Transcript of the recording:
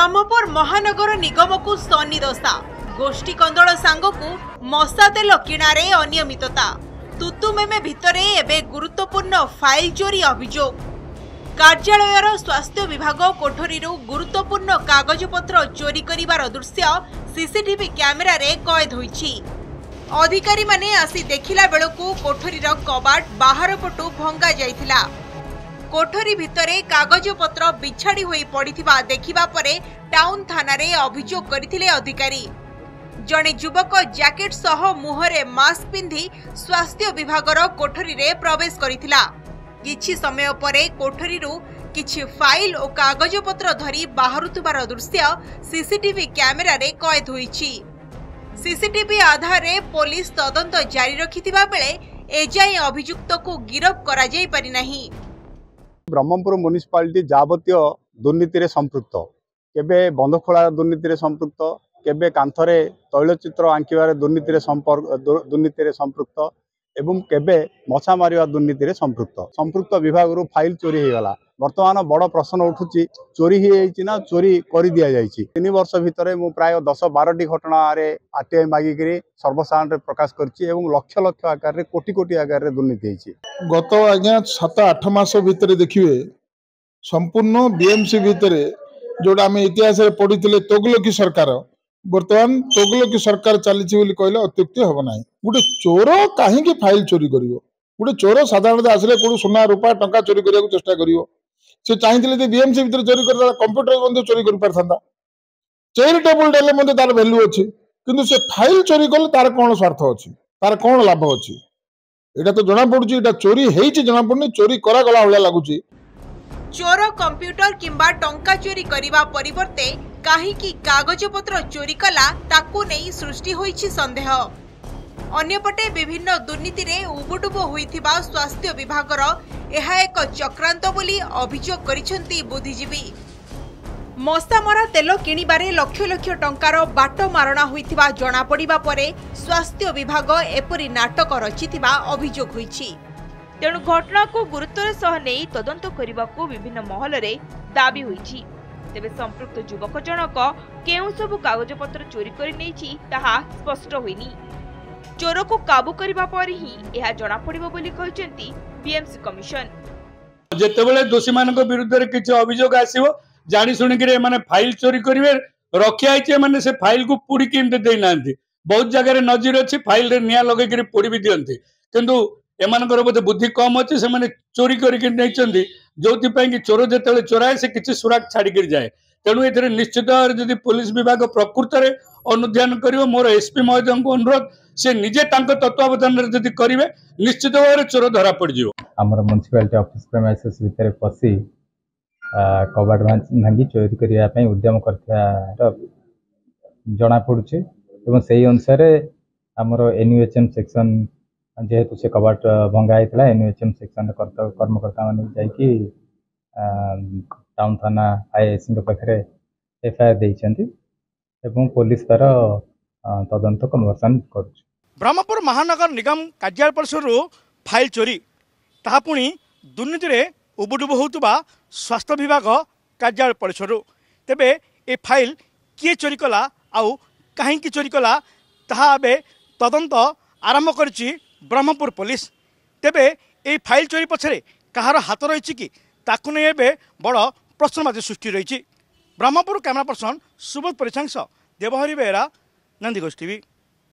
ब्रह्मपुर महानगर निगम को शनि दशा गोष्ठी कंदल सांगकू मशा तेल किणारे अनियमितता तुतुमेमे भितरे एबे गुरुत्वपूर्ण फाइल चोरी अभियोग कार्यालयर स्वास्थ्य विभाग कोठरी गुरुत्वपूर्ण कागजपत्र चोरी करिवार दृश्य सीसीटीवी कैमेरा रे कैद होईछि। अधिकारी माने आसी देखिला बेलकू कोठरीर कबाट बाहर पटु भंगा जाइथिला। कोठरी भितरे कागजपत्र बिछाड़ी होई पड़िथिबा देखिबा परे टाउन थाना रे अभियोग करथिले अधिकारी। जणे युवक जैकेट सह मुहरे मास्क पिंधि स्वास्थ्य विभागर कोठरी रे प्रवेश करिथिला। किछि समय परे कोठरीरु किछि फाइल और कागजपत्र धरी बाहरुथिबार दृश्य सीसीटीवी कैमेरा रे कैद होईछि। सीसीटीवी आधार रे पुलिस तदंत जारी रखिथिबा बेले एजाय अभियुक्त को गिरफ्त करा जाई पारि नाही। ब्रह्मपुर म्युनिसिपालिटी जावतीय दुर्नीति रे संपृक्त केबे बंधखोला दुर्नीति रे संपृक्त केबे कांथरे तैलचित्र आंकिबार दुर्नीति रे संपृक्त एवं केबे मछा मारिवा दुर्नीति रे संपृक्त विभाग रु फाइल चोरी हो गला। वर्तमान बड़ प्रश्न उठुची चोरी ही ना चोरी कर दिया जाइछि। 3 वर्ष भितर मु प्राय 10-12टी घटना रे आरटीआई मागिकरी सर्वसाधारण प्रकाश करछि एवं लक्ष लक्ष आकार रे कोटी कोटी आकार रे दुर्नीति होइछि। गत आज्ञा 7-8 मास भितर देखिए संपूर्ण बीएमसी भितर जोड़ा आम इतिहास पढ़ी तोगलकी सरकार बर्तमान तोगलकी सरकार चली कहले अत्युक्ति हम ना। गोटे चोर कहीं फाइल चोरी कर गोटे चोर साधारण आसले कौन सुना रूपा टंका चोरी करने को चेष्टा कर चाहिए बीएमसी भितर चोरी कर कंप्यूटर चोरी कर पारता चेयर टेबुल डेले तार भैल्यू अच्छी किंतु से फाइल चोरी कले तार कौन स्वार्थ अच्छी तार कौन लाभ अच्छी एटा तो जना पड़ुची एटा चोरी हेइची जना पड़नी चोरी करा गला भला लागुची। चोर कंप्यूटर किंबा टंका चोरी करिवा परिवर्ते काहीकि कागजपत्र चोरी कला ताकू नहीं सृष्टि होईछि संदेह। अन्यपटे विभिन्न दुर्नीति रे उबुडुब होइथिबा स्वास्थ्य विभागर एहा एक चक्रांत बोली अभियोग करिसेंती बुद्धिजीवी। मशामरा तेल किणिबारे लक्ष लक्ष टंकार बाट मारणा होइथिबा जणा पड़िबा परे स्वास्थ्य विभाग एपरि नाटक रचिथिबा अभियोग होइछि। तेणु घटना को गुरुत्वर सह नहीं तदंत करने विभिन्न महल रे दाबी होइछि। तेबे संपृक्त युवक जनक केउ सबु कागजपत्र चोरी करि नेछि ताहा स्पष्ट होइनी। चोर को काबू करबा पर ही एहा जणा पड़िबो बोली कहिसेंती बीएमसी कमिशन। जेतेबेले दोषी मानक विरुद्ध रे किछ अभियोग आसीबो जानि सुनि कि माने फाइल चोरी करिवे रखिया आइछे माने से फाइल को पुडी किमते देई नांती। बहुत जगह रे नजर अछि फाइल रे निया लगे कि पुडी भी दियंती किंतु एमानकर बोधे बुद्धि कम अच्छी से चोरी करके जोथि कि चोर जो चोराए से किसी सुराग छाड़ी जाए। तेणु ये निश्चित भाव जदि पुलिस विभाग प्रकृत में अनुध्यान कर मोर एसपी महोदय को अनुरोध से निजे तत्वावधान जदि करेंगे निश्चित भाव चोर धरा पड़ जाए। आमर म्युनिसिपालिटी ऑफिस प्रेमाइसेस भितर पशि कबाट भांगी चोरी करने उद्यम कर जना पड़ुछि एवं से अनुसार आमर एनयूएचएम सेक्शन जेहेतु से कबाट भंगा होता एनयूएचएम सेक्शन कर्मकर्ता मैंने जाकि टाउन थाना आईआईसी पाखे एफआईआर देइछन्ति एवं पुलिस तार तदंत कन्वर्सन कर। ब्रह्मपुर महानगर निगम कार्यालय परिसर फाइल चोरी ताहा पुणी दुर्नीति रे उबुडुब होउतबा स्वास्थ्य विभाग कार्यालय परिसर तेबे ए फाइल किए चोरी कला आउ काहे चोरी कला ताहा एबे तदंत आरंभ करछि ब्रह्मपुर पुलिस। तेबे ए फाइल चोरी पछरे कहार हाथ रही कि ताकू नहीं एबे बड़ प्रश्नवाची सृष्टि रही। ब्रह्मपुर कैमरा पर्सन सुबोध परिचांग देवहरी बेहरा नंदीगोष टीवी।